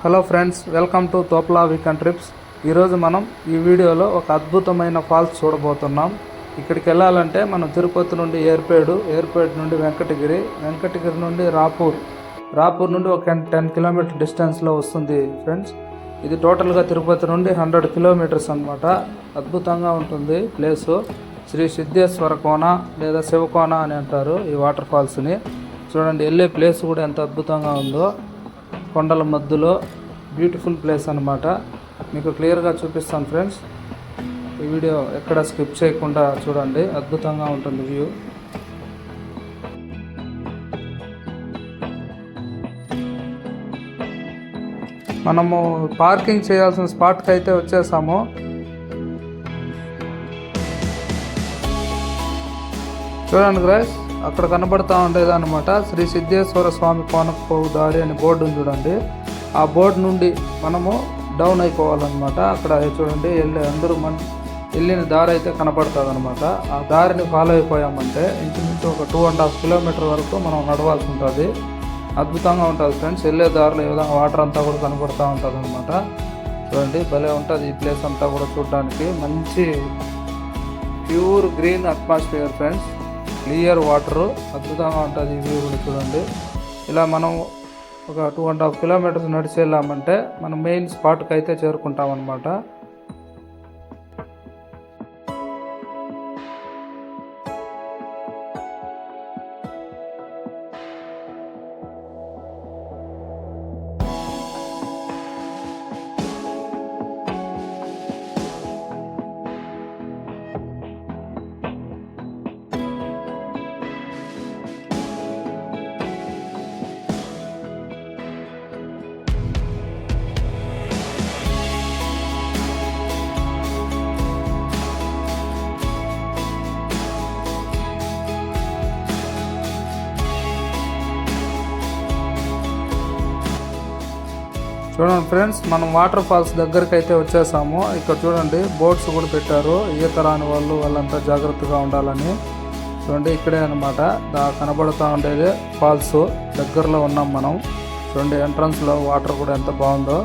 Hello friends, welcome to తోప్లా weekend trips. ఈరోజు మనం ఈ వీడియోలో ఒక అద్భుతమైన ఫాల్స్ చూడబోతున్నాం. ఇక్కడికి వెళ్ళాలంటే మనం తిరుపతి నుండి ఏర్పేడు నుండి వెంకటగిరి నుండి రాపూర్ నుండి ఒక 10 కిలోమీటర్ డిస్టెన్స్లో వస్తుంది ఫ్రెండ్స్. ఇది టోటల్గా తిరుపతి నుండి 100 కిలోమీటర్స్ అనమాట. అద్భుతంగా ఉంటుంది ప్లేసు. శ్రీ సిద్ధేశ్వర కోన లేదా శివకోన అని అంటారు ఈ వాటర్ ఫాల్స్ని. చూడండి, వెళ్ళే ప్లేస్ కూడా ఎంత అద్భుతంగా ఉందో. కొండల మధ్యలో బ్యూటిఫుల్ ప్లేస్ అనమాట. మీకు క్లియర్గా చూపిస్తాను ఫ్రెండ్స్. ఈ వీడియో ఎక్కడ స్కిప్ చేయకుండా చూడండి, అద్భుతంగా ఉంటుంది వ్యూ. మనము పార్కింగ్ చేయాల్సిన స్పాట్కి అయితే వచ్చేసాము. చూడండి గ్రైస్, అక్కడ కనబడుతూ ఉండేది అనమాట శ్రీ సిద్ధేశ్వర స్వామి కోనకు దారి అని బోర్డు ఉంది చూడండి. ఆ బోర్డు నుండి మనము డౌన్ అయిపోవాలన్నమాట. అక్కడ చూడండి అందరూ వెళ్ళిన దారి అయితే కనబడుతుంది అనమాట. ఆ దారిని ఫాలో అయిపోయామంటే ఇంచుమించు ఒక 2.5 కిలోమీటర్ వరకు మనం నడవాల్సి ఉంటుంది. అద్భుతంగా ఉంటుంది ఫ్రెండ్స్. వెళ్ళే దారిలో ఈ విధంగా వాటర్ అంతా కూడా కనబడుతూ ఉంటుంది అనమాట. చూడండి, భలే ఉంటుంది ఈ ప్లేస్ అంతా కూడా చూడడానికి. మంచి pure green atmosphere friends. Clear water, అద్భుతంగా ఉంటుంది ఈ వ్యూ కూడా చూడండి. ఇలా మనం ఒక 2.5 కిలోమీటర్స్ నడిచి వెళ్ళామంటే మనం మెయిన్ స్పాట్కి అయితే చేరుకుంటాం అన్నమాట. చూడండి ఫ్రెండ్స్, మనం వాటర్ ఫాల్స్ దగ్గరికి అయితే వచ్చేసాము. ఇక్కడ చూడండి, బోట్స్ కూడా పెట్టారు. ఈత రాని వాళ్ళంతా జాగ్రత్తగా ఉండాలని. చూడండి, ఇక్కడే అనమాట కనబడుతూ ఉండేది ఫాల్స్. దగ్గరలో ఉన్నాం మనం. చూడండి, ఎంట్రన్స్లో వాటర్ కూడా ఎంత బాగుందో.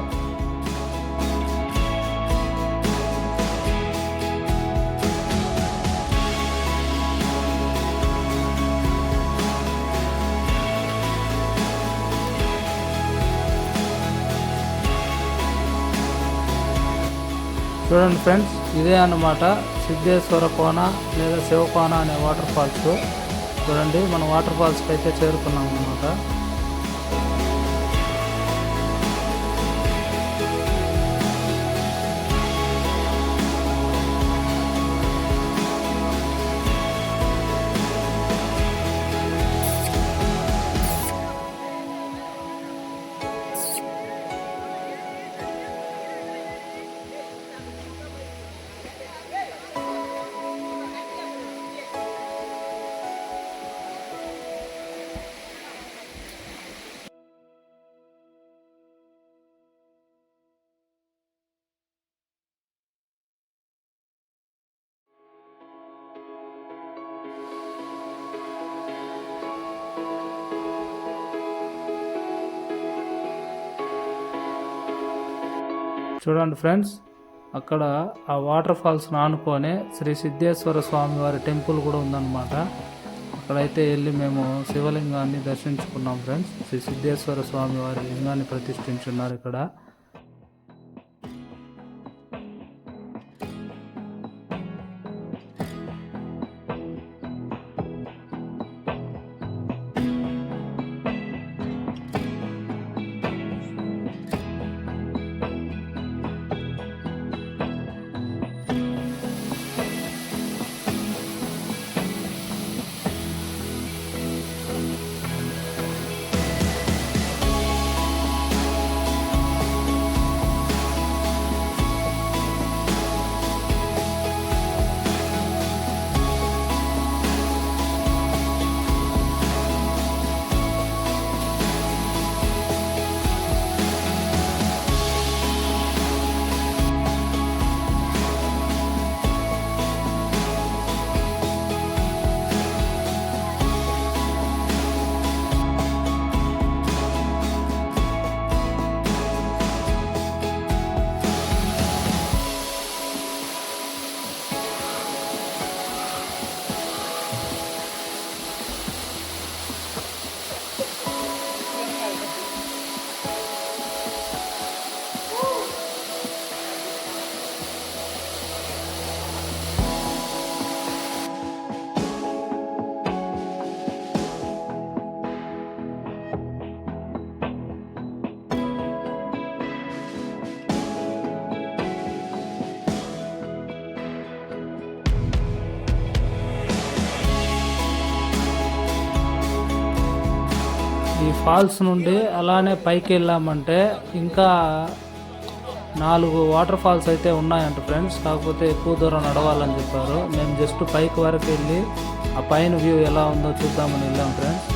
చూడండి ఫ్రెండ్స్, ఇదే అన్నమాట సిద్ధేశ్వర కోన లేదా శివకోన అనే వాటర్ ఫాల్స్. చూడండి, మనం వాటర్ ఫాల్స్కి అయితే చేరుకున్నాం అన్నమాట. చూడండి ఫ్రెండ్స్, అక్కడ ఆ వాటర్ ఫాల్స్ ఆనుకొనే శ్రీ సిద్ధేశ్వర స్వామి వారి టెంపుల్ కూడా ఉందన్నమాట. అక్కడైతే వెళ్ళి మేము శివలింగాన్ని దర్శించుకున్నాం ఫ్రెండ్స్. శ్రీ సిద్ధేశ్వర స్వామి వారి లింగాన్ని ప్రతిష్ఠించున్నారు ఇక్కడ. ఫాల్స్ నుండి అలానే పైకి వెళ్ళామంటే ఇంకా 4 వాటర్ ఫాల్స్ అయితే ఉన్నాయంట ఫ్రెండ్స్. కాకపోతే ఎక్కువ దూరం నడవాలని చెప్పారు. మేము జస్ట్ పైకి వరకు వెళ్ళి ఆ పైన వ్యూ ఎలా ఉందో చూద్దామని వెళ్ళాం ఫ్రెండ్స్.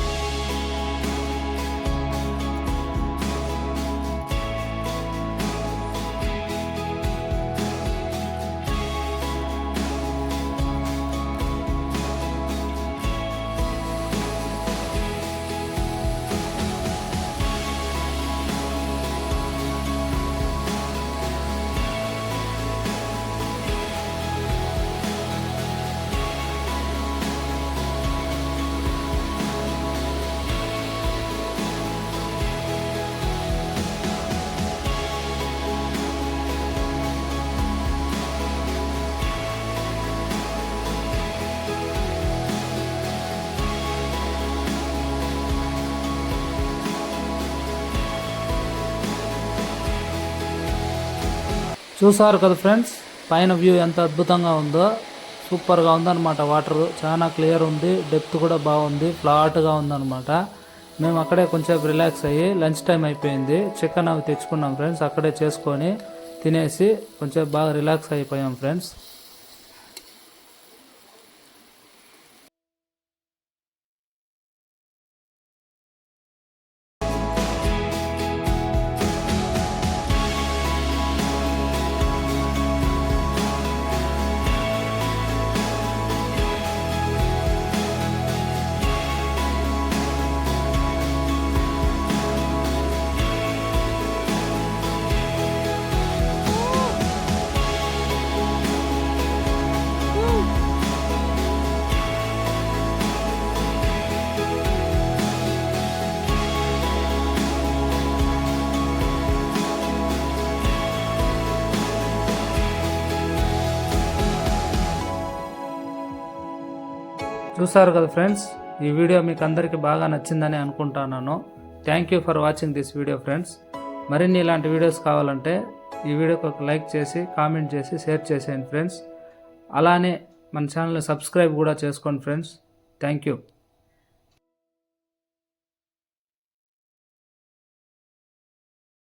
చూసారు కదా ఫ్రెండ్స్, పైన వ్యూ ఎంత అద్భుతంగా ఉందో. సూపర్గా ఉందన్నమాట. వాటర్ చాలా క్లియర్ ఉంది, డెప్త్ కూడా బాగుంది, ఫ్లాట్గా ఉందన్నమాట. మేము అక్కడే కొంచెం రిలాక్స్ అయ్యి లంచ్ టైం అయిపోయింది. చికెన్ అవి తెచ్చుకున్నాం ఫ్రెండ్స్. అక్కడే చేసుకొని తినేసి కొంచెం బాగా రిలాక్స్ అయిపోయాం ఫ్రెండ్స్. చూసారు కదా ఫ్రెండ్స్, ఈ వీడియో మీకు అందరికీ బాగా నచ్చిందని అనుకుంటున్నాను. Thank you for watching this video friends. మరిన్ని ఇలాంటి వీడియోస్ కావాలంటే ఈ వీడియోకి ఒక లైక్ చేసి, కామెంట్ చేసి, షేర్ చేసేయండి ఫ్రెండ్స్. అలానే మన ఛానల్ని సబ్స్క్రైబ్ కూడా చేసుకోండి ఫ్రెండ్స్. Thank you.